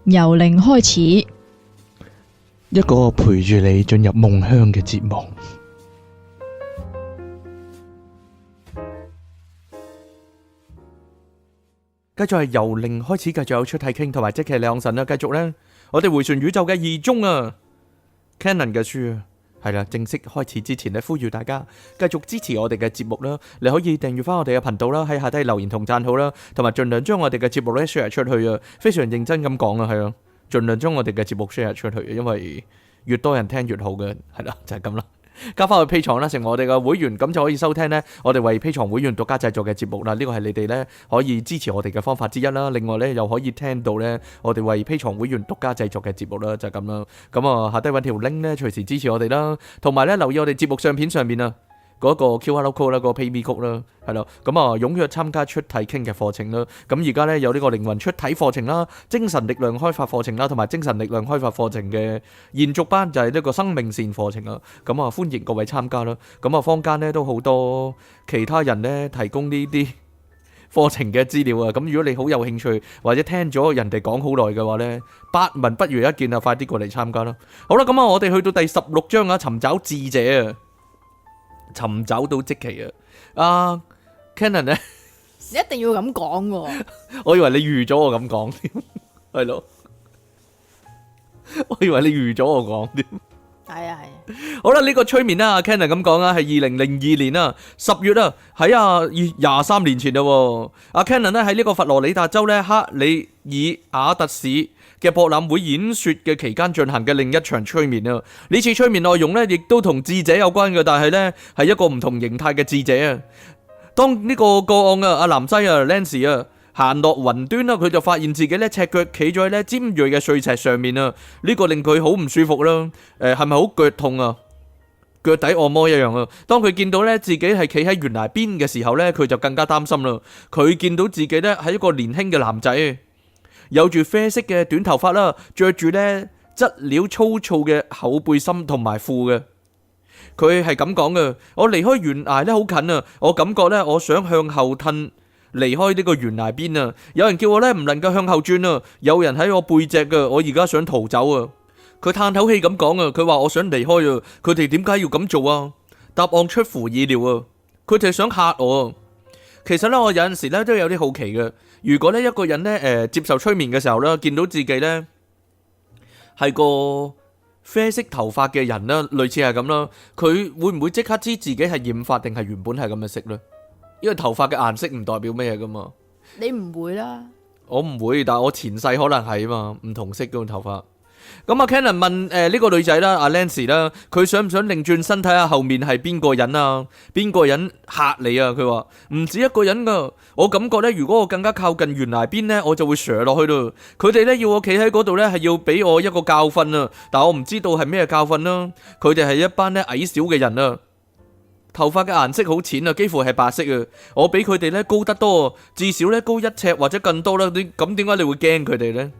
由零開始，一個陪住你進入夢鄉嘅節目。繼續係由零開始，繼續有出體傾同埋即其兩神啦。繼續呢，我哋回旋宇宙嘅二中啊 ，Canon 嘅書啊，係啦，正式開始之前呢，呼籲大家繼續支持我哋嘅節目啦。你可以訂閱翻我哋嘅頻道啦，喺下低留言同讚好啦，同埋盡量將我哋嘅節目咧 share 出去啊，非常認真咁講啊，係啊，盡量將我哋嘅節目 share 出去，因為越多人聽越好嘅，係啦，就係咁啦。加翻去 Patreon啦，成為我哋嘅會員，咁就可以收聽呢我哋為 Patreon 會員獨家製作嘅節目啦。呢個係你哋呢可以支持我哋嘅方法之一啦。另外呢，又可以聽到呢我哋為 Patreon 會員獨家製作嘅節目啦，就係咁啦。咁啊，下低揾條 link 呢，隨時支持我哋啦。同埋呢，留意我哋節目相片上面啊嗰個 QR code 啦，嗰個 PayMe code 啦，係咯。咁啊，踴躍參加出體傾嘅課程啦。咁而家呢，有呢個靈魂出體課程啦、精神力量開發課程啦，同埋精神力量開發課程嘅延續班就係呢個生命線課程啦。咁啊，歡迎各位參加啦。咁啊，坊間呢都好多其他人呢提供呢啲課程嘅資料啊。咁如果你好有興趣，或者聽咗人哋講好耐嘅話呢，百聞不如一見啊，快啲過嚟參加啦。好啦，咁啊，我哋去到第16章啊，尋找智者啊。尋找到即期啊！Canon 咧，你一定要咁講喎。我以為你預咗我咁講添，係咯？我以為你預咗我講添。係啊。好啦，呢個催眠啦，Canon 咁講啊，係2002年啊10月啊，喺23年前啦。阿 Canon 咧喺呢個佛羅里達州咧克里爾瓦特市嘅博覽會演說嘅期間進行嘅另一場催眠啊！呢次催眠內容咧，亦都同智者有關嘅，但係咧係一個唔同形態嘅智者啊！當呢個個案啊，阿南西啊 Lance 啊行落雲端啦，佢就發現自己咧赤腳企咗喺咧尖銳嘅碎石上面啊！呢個令佢好唔舒服啦。係咪好腳痛啊？腳底按摩一樣啊！當佢見到咧自己係企喺懸崖邊嘅時候咧，佢就更加擔心啦。佢見到自己咧係一個年輕嘅男仔。有住啡色嘅短頭髮啦，着住呢質料粗糙嘅厚背心同埋褲嘅。佢係咁講嘅：我離開懸崖咧好近啊，我感覺咧我想向後褪離開呢個懸崖邊啊。有人叫我咧唔能夠向後轉啊，有人喺我背脊噶，我而家想逃走啊。佢嘆口氣咁講啊，佢話我想離開啊。佢哋點解要咁做啊？答案出乎意料啊，佢哋想嚇我啊。其實咧，我有陣時咧都有啲好奇嘅。如果咧一個人咧接受催眠嘅時候咧，見到自己咧係個啡色頭髮嘅人啦，類似係咁啦，佢會唔會即刻知自己係染髮定係原本係咁嘅色咧？因為頭髮嘅顏色唔代表咩噶嘛。你唔會啦。我唔會，但係我前世可能係啊嘛，唔同色嗰種頭髮。咁阿 Canon 問呢個女仔啦，阿 Lance 啦，佢想唔想擰轉身睇下後面係邊個人啊？邊個人嚇你啊？佢話唔止一個人噶，我感覺咧，如果我更加靠近懸崖邊咧，我就會瀡落去咯。佢哋咧要我企喺嗰度咧，係要俾我一個教訓啊！但我唔知道係咩教訓啦。佢哋係一班咧矮小嘅人啊，頭髮嘅顏色好淺啊，幾乎係白色啊。我比佢哋咧高得多，至少咧高1尺或者更多啦。咁點解你會驚佢哋咧？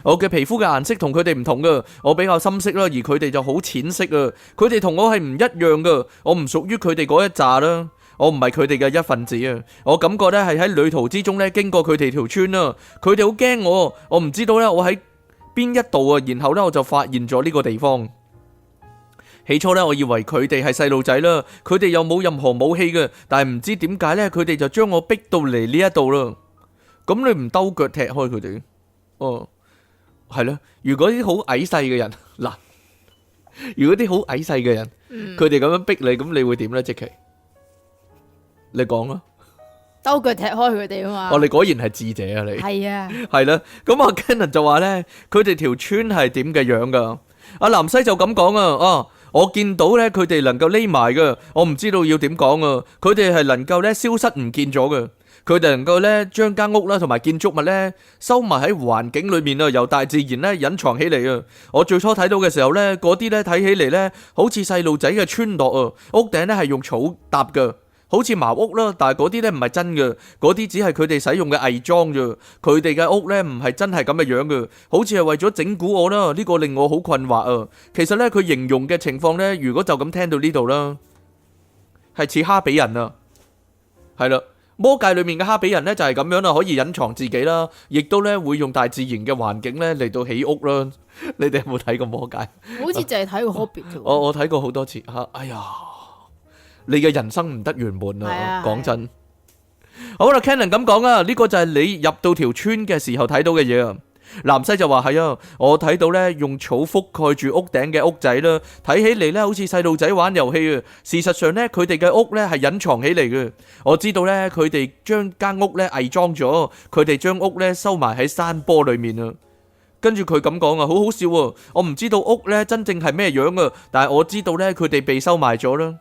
我嘅皮膚嘅顏色同佢哋唔同噶，我比較深色啦，而佢哋就好淺色啊。佢哋同我係唔一樣噶，我唔屬於佢哋嗰一紮啦，我唔係佢哋嘅一份子啊。我感覺咧係喺旅途之中咧經過佢哋條村啦，佢哋好驚我唔知道咧我喺邊一度啊。然後咧我就發現咗呢個地方。起初咧我以為佢哋係細路仔啦，佢哋又冇任何武器嘅，但係唔知點解咧佢哋就將我逼到嚟呢一度啦。咁你唔兜腳踢開佢哋？哦。係咯，如果啲好矮細嘅人，嗱，如果啲好矮細嘅人，佢哋咁樣逼你，咁你會點咧？即其，你講啊，兜腳踢開佢哋啊嘛。哦，你果然係智者啊，你係啊，係啦。咁阿 Cannon 就話咧，佢哋條村係點嘅樣噶？阿南西就咁講啊，我見到咧佢哋能夠匿埋噶，我唔知道要點講啊。佢哋係能夠咧消失唔見咗噶。佢哋能夠咧將間屋啦同埋建築物咧收埋喺環境裏面啊，由大自然咧隱藏起嚟啊！我最初睇到嘅時候咧，嗰啲咧睇起嚟咧好似細路仔嘅村落啊，屋頂咧係用草搭嘅，好似茅屋啦，但係嗰啲咧唔係真嘅，嗰啲只係佢哋使用嘅偽裝啫。佢哋嘅屋咧唔係真係咁嘅樣嘅，好似係為咗整蠱我啦。呢個令我好困惑啊！其實咧佢形容嘅情況咧，如果就咁聽到呢度啦，係似哈比人啊，係啦。魔界裏面嘅哈比人咧就係咁樣啦，可以隱藏自己啦，亦都咧會用大自然嘅環境咧嚟到起屋啦。你哋有冇睇過魔界？好似淨係睇過 Hobbit 啫喎。我睇過好多次吓，哎呀，你嘅人生唔得圓滿啊！講真，好啦 ，Cannon 咁講啊，呢個就係你入到條村嘅時候睇到嘅嘢啊。南西就話係啊，我睇到咧用草覆蓋住屋頂嘅屋仔啦，睇起嚟咧好似細路仔玩遊戲啊。事實上咧，佢哋嘅屋咧係隱藏起嚟嘅。我知道咧，佢哋將間屋咧偽裝咗，佢哋將屋咧收埋喺山坡裏面啊。跟住佢咁講啊，好好笑啊！我唔知道屋咧真正係咩樣啊，但係我知道咧佢哋被收埋咗啦。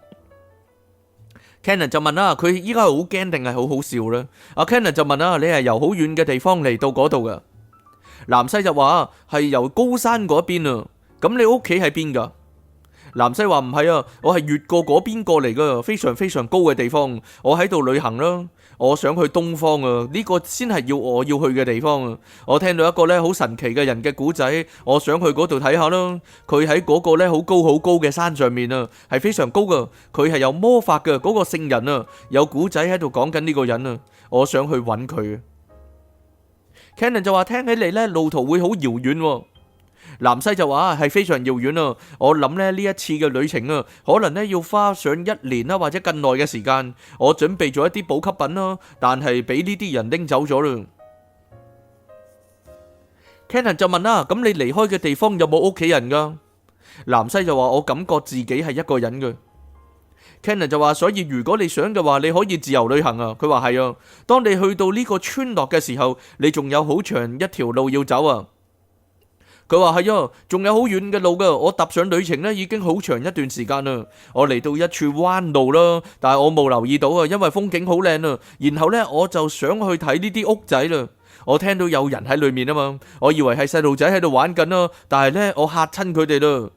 Cannon 就問啦，佢依家係好驚定係好好笑咧？阿 Cannon 就問啦，你係由好遠嘅地方嚟到嗰度噶？南西就話係由高山嗰邊啊，咁你屋企喺邊噶？南西話唔係啊，我係越過嗰邊過嚟噶，非常非常高嘅地方，我喺度旅行啦，我想去東方啊，呢個先係我要去嘅地方啊。我聽到一個咧好神奇嘅人嘅古仔，我想去嗰度睇下啦。佢喺嗰個咧好高嘅山上面啊，係非常高噶，佢係有魔法嘅嗰個聖人啊，有古仔喺度講緊呢個人啊，我想去揾佢。Cannon 就話聽起嚟咧路途會好遙遠喎。南西就話係非常遙遠啊。我諗咧呢一次嘅旅程啊，可能咧要花上1年啦或者更耐嘅時間。我準備咗一啲補給品啦，但係俾呢啲人拎走咗啦。Cannon 就問啦，咁你離開嘅地方有冇屋企人噶？南西就話我感覺自己係一個人嘅。Cannon 就話，所以如果你想嘅話，你可以自由旅行啊。佢話係啊，當你去到呢個村落嘅時候，你仲有好長一條路要走啊。佢話係啊，仲有好遠嘅路噶。我踏上旅程呢已經好長一段時間啦。我嚟到一處彎路啦，但係我冇留意到啊，因為風景好靚啊。然後呢，我就想去睇呢啲屋仔啦。我聽到有人喺裏面啊嘛，我以為係細路仔喺度玩緊啦，但係呢，我嚇親佢哋啦。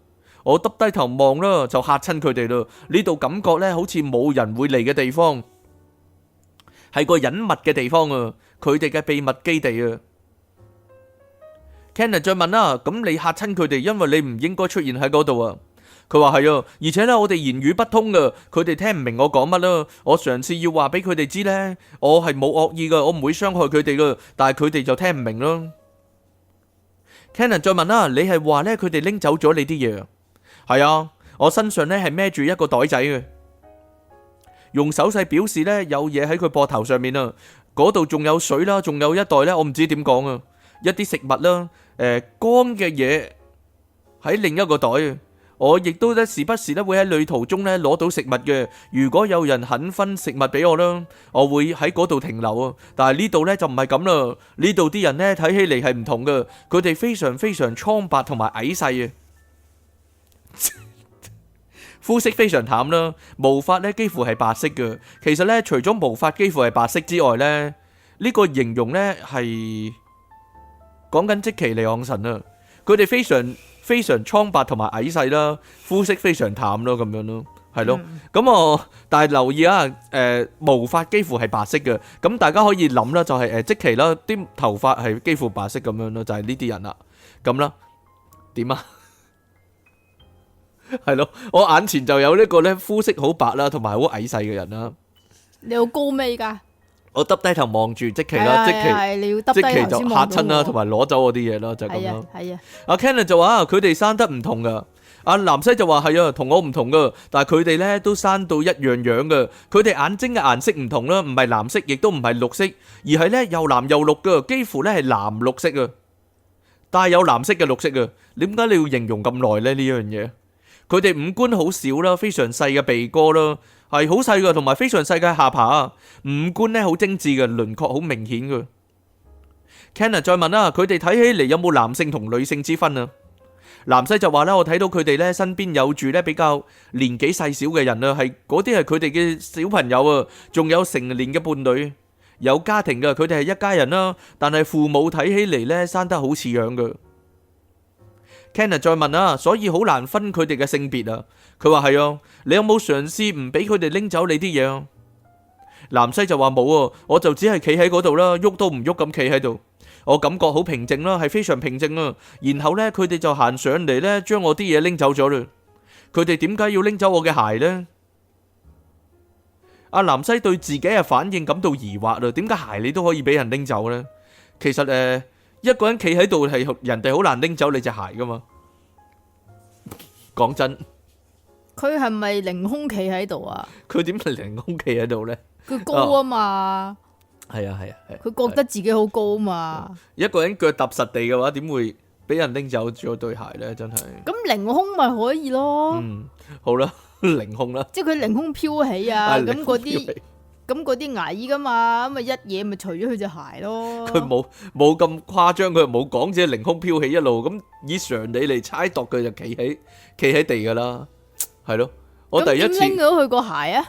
我耷低頭望啦，就嚇親佢哋啦。呢度感覺咧，好似冇人會嚟嘅地方，係個隱密嘅地方啊，佢哋嘅秘密基地啊。Cannon 再問啦，咁你嚇親佢哋，因為你唔應該出現喺嗰度啊。佢話係啊，而且咧我哋言語不通噶，佢哋聽唔明我講乜啦。我嘗試要話俾佢哋知咧，我係冇惡意噶，我唔會傷害佢哋噶，但係佢哋就聽唔明咯。Cannon 再問啦，你係話咧佢哋拎走咗你啲嘢啊？係啊，我身上咧係孭住一個袋仔嘅，用手勢表示咧有嘢喺佢膊頭上面啊。嗰度仲有水啦，仲有一袋咧，我唔知點講啊，一啲食物啦，乾嘅嘢喺另一個袋啊。我亦都咧時不時咧會喺旅途中咧攞到食物嘅。如果有人肯分食物俾我啦，我會喺嗰度停留啊。但係呢度咧就唔係咁啦，呢度啲人咧睇起嚟係唔同嘅，佢哋非常非常蒼白同埋矮細啊。膚色非常淡啦，毛髮咧幾乎係白色嘅。其實咧，除咗毛髮幾乎係白色之外咧，呢個形容咧係講緊即其利昂神啊。佢哋非常非常蒼白同埋矮細啦，膚色非常淡咯，咁樣咯，係咯。咁我但係留意啊，毛髮幾乎係白色嘅。咁大家可以諗啦，就係即其啦，啲頭髮係幾乎白色咁樣咯，就係呢啲人啦。咁啦，點啊？係咯，我眼前就有呢個咧膚色好白啦，同埋好矮細嘅人啦。你好高咩噶？我耷低頭望住即期啦，你要耷低頭即期就嚇親啦，先望到我同埋攞走我啲嘢啦，就咁咯。係啊。阿 Cannon 就話佢哋生得唔同噶，阿南西就話係啊，同我唔同噶，但係佢哋咧都生到一樣樣噶。佢哋眼睛嘅顏色唔同啦，唔係藍色，亦都唔係綠色，而係咧又藍又綠噶，幾乎咧係藍綠色啊，帶有藍色嘅綠色啊。點解你要形容咁耐咧呢樣嘢？佢哋五官好少啦，非常細嘅鼻哥啦，係好細嘅，同埋非常細嘅下巴啊。五官咧好精緻嘅，輪廓好明顯嘅。Cannon 再問啦，佢哋睇起嚟有冇男性同女性之分啊？南西就話咧，我睇到佢哋咧身邊有住咧比較年紀細小嘅人啊，係嗰啲係佢哋嘅小朋友啊，仲有成年嘅伴侶，有家庭嘅，佢哋係一家人啦，但係父母睇起嚟咧生得好似樣嘅。Cannon 再問啊，所以好難分佢哋嘅性別啊。佢話係啊，你有冇嘗試唔俾佢哋拎走你啲嘢啊？南西就話冇啊，我就只係企喺嗰度啦，喐都唔喐咁企喺度。我感覺好平靜啦，係非常平靜啊。然後呢，佢哋就行上嚟呢，將我啲嘢拎走咗啦。佢哋點解要拎走我嘅鞋呢？阿南西對自己嘅反應感到疑惑啦，點解鞋你都可以俾人拎走呢？其實一個人企喺度係人哋好難拎走你隻鞋噶嘛。講真，佢係咪凌空企喺度啊？佢點係凌空企喺度呢？佢高啊嘛，係啊係啊係。佢覺得自己好高嘛。一個人腳踏實地嘅話，點會俾人拎走咗對鞋呢？真係。咁凌空咪可以咯。好啦，凌空啦。即係佢凌空飄起啊，咁凌空飄起嗰啲矮噶嘛，咁咪一嘢咪除咗佢隻鞋咯。佢冇咁誇張，佢又冇講只凌空飄起一路咁，以常理嚟猜度佢就企喺地噶啦，係咯。我第一次拎到佢個鞋啊，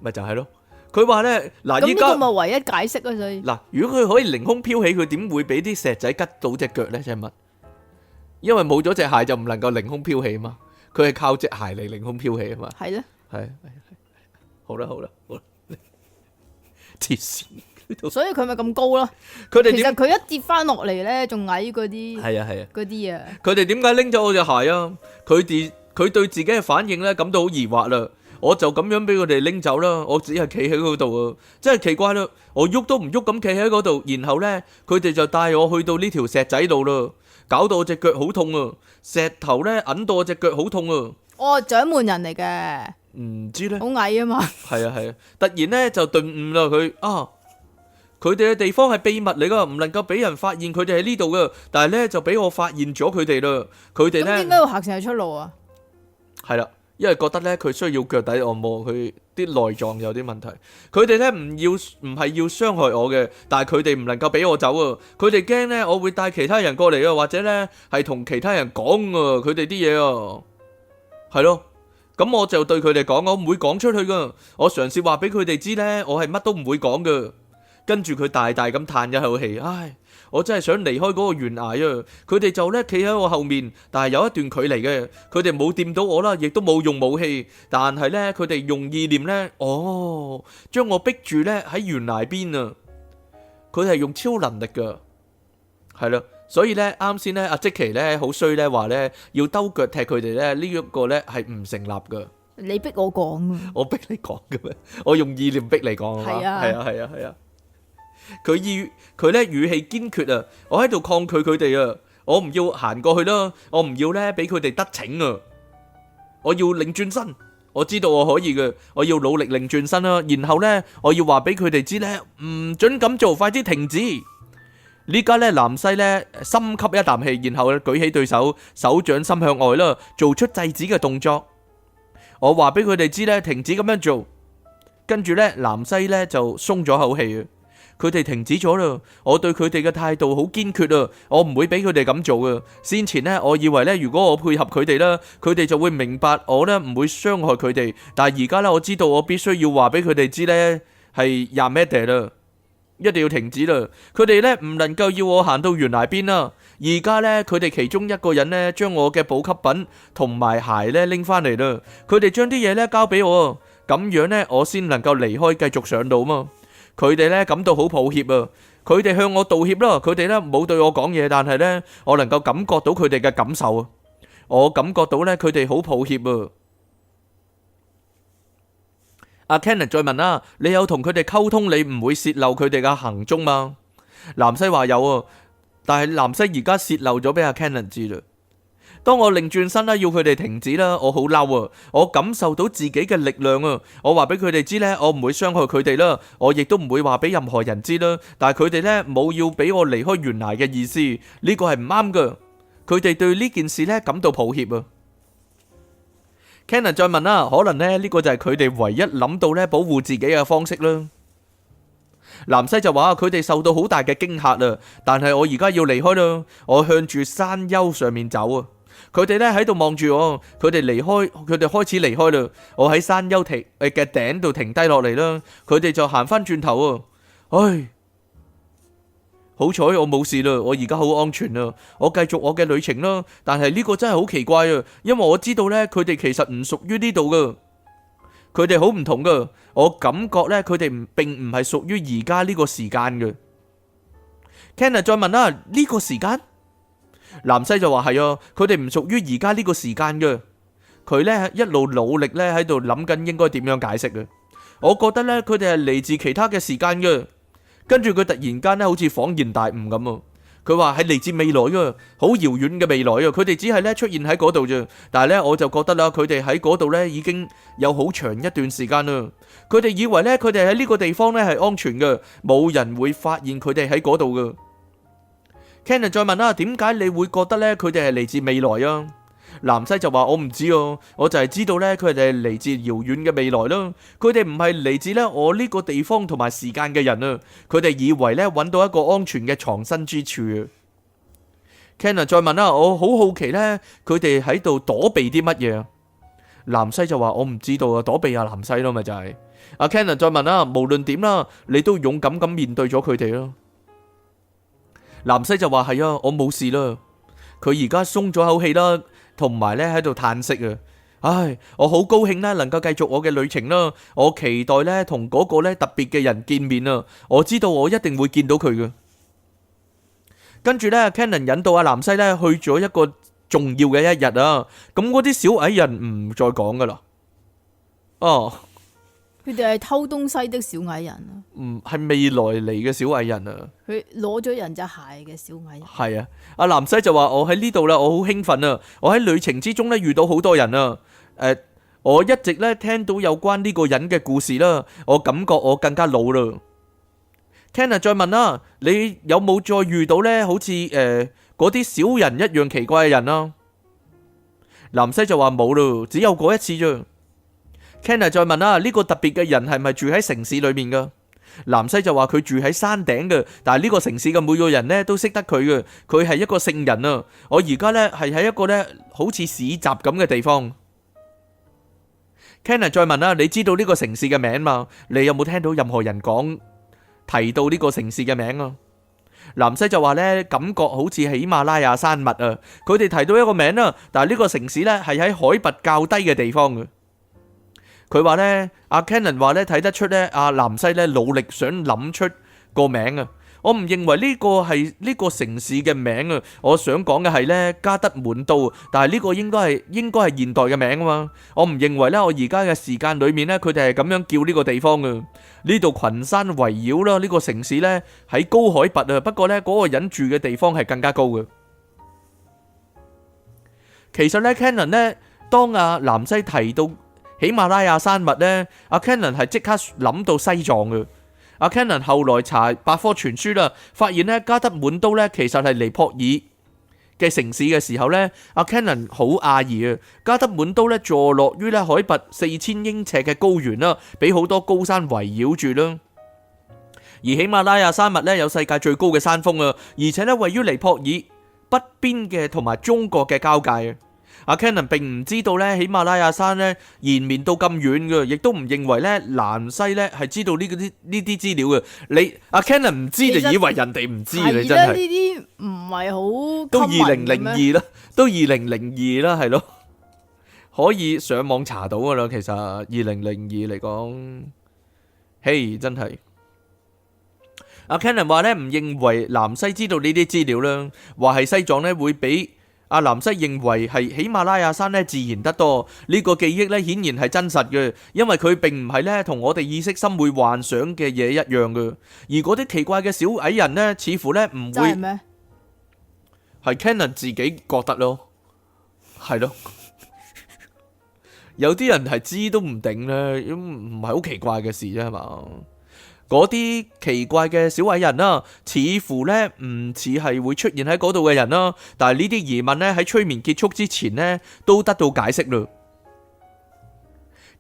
咪就係咯。佢話咧嗱，依咁呢個咪唯一解釋啊，所以嗱，如果佢可以凌空飄起，佢點會俾啲石仔拮到隻腳咧？即係乜？因為冇咗隻鞋就唔能夠凌空飄起嘛，佢係靠隻鞋嚟凌空飄起啊嘛。係咧，係好啦，黐線。所以佢咪咁高咯。佢哋其實佢一跌翻落嚟咧，仲矮嗰啲。係啊，嗰啲啊。佢哋點解拎咗我隻鞋啊？佢對自己嘅反應咧感到好疑惑啦。我就咁樣俾佢哋拎走啦。我只係企喺嗰度啊，真係奇怪啦。我喐都唔喐咁企喺嗰度，然後咧佢哋就帶我去到呢條石仔度啦，搞到我隻腳好痛啊！石頭咧揞到我隻腳好痛啊！哦，掌門人嚟嘅。唔知咧，好矮啊嘛。係啊，突然咧就頓悟啦佢哋嘅地方係秘密嚟噶，唔能夠俾人發現佢哋喺呢度噶。但係咧就俾我發現咗佢哋啦。佢哋咧點解要行成日出路啊？係啦，因為覺得咧佢需要腳底按摩，佢啲內臟有啲問題。佢哋咧唔係要傷害我嘅，但係佢哋唔能夠俾我走啊。佢哋驚咧我會帶其他人過嚟啊，或者咧係同其他人講啊佢哋啲嘢啊。係咯，咁我就對佢哋講，我唔會講出去噶。我嘗試話俾佢哋知咧，我係乜都唔會講噶。跟住佢大大咁嘆一口氣，唉，我真係想離開嗰個懸崖啊！佢哋就咧企喺我後面，但係有一段距離嘅，佢哋冇掂到我啦，亦都冇用武器，但係咧佢哋用意念咧，將我逼住咧喺懸崖邊啊！佢係用超能力噶，係啦，所以咧啱先咧阿積奇咧好衰咧話咧要兜腳踢佢哋咧，呢一個咧係唔成立噶。你逼我講啊！我逼你講嘅咩？我用意念逼你講係嘛？係啊！佢咧語氣堅決啊！我喺度抗拒佢哋啊！我唔要行過去啦！我唔要咧俾佢哋得逞啊！我要擰轉身，我知道我可以嘅，我要努力擰轉身啦！然後咧，我要話俾佢哋知咧，唔准咁做，快啲停止！呢家咧南西咧深吸一啖氣，然後舉起對手，手掌心向外啦，做出制止嘅動作。我話俾佢哋知咧，停止咁樣做。跟住咧，南西咧就鬆咗口氣啊！佢哋停止咗啦，我對佢哋嘅態度好堅決啊！我唔會俾佢哋咁做啊！先前呢，我以為呢，如果我配合佢哋啦，佢哋就會明白我呢唔會傷害佢哋。但係而家呢，我知道我必須要話俾佢哋知呢係Yamada啦，一定要停止啦！佢哋呢唔能夠要我行到懸崖邊啦。而家呢，佢哋其中一個人呢將我嘅補給品同埋鞋呢拎翻嚟啦。佢哋將啲嘢呢交俾我，咁樣呢，我先能夠離開，繼續上路嘛。佢哋咧感到好抱歉啊！佢哋向我道歉啦，佢哋咧冇對我講嘢，但係咧我能夠感覺到佢哋嘅感受啊！我感覺到咧佢哋好抱歉啊！阿 Cannon 再問啦，你有同佢哋溝通，你唔會洩漏佢哋嘅行蹤嗎？南西話有啊，但係南西而家洩漏咗俾阿 Cannon 知啦。當我擰轉身啦，要佢哋停止啦，我好嬲啊！我感受到自己嘅力量啊！我話俾佢哋知咧，我唔會傷害佢哋啦，我亦都唔會話俾任何人知啦。但係佢哋咧冇要俾我離開懸崖嘅意思，呢個係唔啱噶。佢哋對呢件事咧感到抱歉啊。Cannon 再問啦，可能咧呢個就係佢哋唯一諗到咧保護自己嘅方式啦。南西就話佢哋受到好大嘅驚嚇啊，但係我而家要離開啦，我向住山丘上面走啊。佢哋咧喺度望住我，佢哋開始離開啦。我喺山丘嘅頂度停低落嚟啦，佢哋就行翻轉頭啊！唉，好彩我冇事啦，我而家好安全啦，我繼續我嘅旅程啦。但係呢個真係好奇怪啊，因為我知道咧，佢哋其實唔屬於呢度噶，佢哋好唔同噶。我感覺咧，佢哋並唔係屬於而家呢個時間嘅。Cannon 再問啦，呢個時間？南西就話係啊，佢哋唔屬於而家呢個時間嘅。佢呢一路努力呢喺度諗緊應該點樣解釋嘅。我覺得呢，佢哋係嚟自其他嘅時間嘅。跟住佢突然間呢，好似恍然大悟咁啊！佢話係嚟自未來啊，好遙遠嘅未來啊！佢哋只係呢出現喺嗰度啫。但係呢，我就覺得啦，佢哋喺嗰度呢已經有好長一段時間啦。佢哋以為呢，佢哋喺呢個地方呢係安全嘅，冇人會發現佢哋喺嗰度嘅。Cannon 再問啦，點解你會覺得呢？佢哋係嚟自未來啊？南西就話我唔知哦，我就係知道呢，佢哋係嚟自遙遠嘅未來咯。佢哋唔係嚟自呢我呢個地方同埋時間嘅人啊。佢哋以為呢揾到一個安全嘅藏身之處啊。Cannon 再問啦，我好好奇呢，佢哋喺度躲避啲乜嘢啊？南西就話我唔知道啊，躲避阿南西咯，咪就係。阿 Cannon 再問啦，無論點啦，你都勇敢咁面對咗佢哋咯。南西就話係啊，我冇事啦。佢而家鬆咗口氣啦。同埋咧喺度嘆息啊！唉，我好高興咧，能夠繼續我嘅旅程啦。我期待咧同嗰個咧特別嘅人見面啊！我知道我一定會見到佢嘅。跟住咧 ，Cannon 引導阿南西咧去咗一個重要嘅一日啊！咁嗰啲小矮人唔再講噶啦。哦，佢哋係偷東西的小矮人啊！係未來嚟嘅小矮人啊！佢攞咗人隻鞋嘅小矮人。係啊，阿南西就話我喺呢度啦，我好興奮啊！我喺旅程之中咧遇到好多人啊！我一直咧聽到有關呢個人嘅故事啦，我感覺我更加老啦。Cannon 再問啦，你有冇再遇到咧好似嗰啲小人一樣奇怪嘅人啊？南西就話冇咯，只有嗰一次啫。Cannon 再問啦，呢個特別嘅人係咪住喺城市裏面噶？南西就話佢住喺山頂嘅，但係呢個城市嘅每個人呢都識得佢嘅，佢係一個聖人啊！我而家呢係喺一個呢好似市集咁嘅地方。Cannon 再問啦，你知道呢個城市嘅名嘛？你有冇聽到任何人提到呢個城市嘅名啊？南西就話呢，感覺好似喜馬拉雅山脈啊！佢哋提到一個名啊，但係呢個城市呢係喺海拔較低嘅地方嘅。佢話呢，阿 Cannon 話呢，睇得出呢，阿南西呢努力想諗出個名啊。我唔認為呢個係呢個城市嘅名啊。我想講嘅係呢，加德滿都，但係呢個應該係現代嘅名啊嘛。我唔認為呢，我而家嘅時間裏面呢，佢哋係咁樣叫呢個地方嘅。呢度群山圍繞啦，呢個城市呢喺高海拔啊。不過呢，嗰個人住嘅地方係更加高嘅。其實呢 Cannon 呢，當阿南西提到喜馬拉雅山脈呢，阿 Cannon 係即刻諗到西藏嘅。阿 Cannon 後來查百科全書啦，發現呢加德滿都呢其實係尼泊爾嘅城市嘅時候呢，阿 Cannon 好訝異啊！加德滿都呢坐落於呢海拔4000英尺嘅高原啦，俾好多高山圍繞住啦。而喜馬拉雅山脈呢有世界最高嘅山峰啊，而且呢位於尼泊爾北邊嘅同埋中國嘅交界啊。阿 Cannon 並唔知道咧，喜馬拉雅山咧延綿到咁遠嘅，亦都唔認為咧南西咧係知道呢啲資料嘅。你阿 Cannon 唔知就以為人哋唔知，你真係呢啲唔係好都2002啦，都2002啦，係咯，可以上網查到噶啦。其實2002嚟講，嘿，真係阿 Cannon 話咧唔認為南西知道呢啲資料啦，話係西藏咧會比阿南西認為係喜馬拉雅山咧自然得多，呢個記憶咧顯然係真實嘅，因為佢並唔係咧同我哋意識心會幻想嘅嘢一樣嘅。而嗰啲奇怪嘅小矮人咧，似乎咧唔會真係咩？係 Cannon 自己覺得咯，係咯。有啲人係知都唔定咧，唔係好奇怪嘅事啫，係嘛？嗰啲奇怪嘅小矮人啦，似乎咧唔似係會出現喺嗰度嘅人啦，但係呢啲疑問咧喺催眠結束之前咧都得到解釋嘞。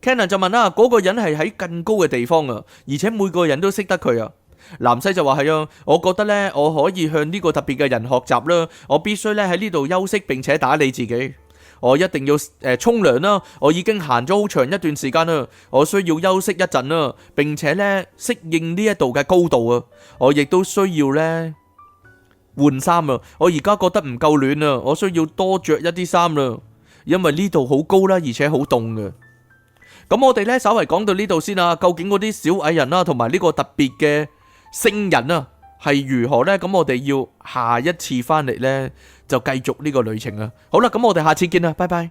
Cannon 就問啦，嗰個人係喺更高嘅地方啊，而且每個人都識得佢啊。南西就話係啊，我覺得咧我可以向呢個特別嘅人學習啦，我必須咧喺呢度休息並且打理自己。我一定要沖涼啦！我已經行咗好長一段時間啦，我需要休息一陣啦，並且咧適應呢一度嘅高度啊！我亦都需要咧換衫啊！我而家覺得唔夠暖啊，我需要多着一啲衫啦，因為呢度好高啦，而且好凍嘅。咁我哋咧稍微講到呢度先啊，究竟嗰啲小矮人啦，同埋呢個特別嘅聖人啊，係如何呢？咁我哋要下一次翻嚟呢，就繼續呢個旅程啊！好啦，咁我哋下次見啦，拜拜。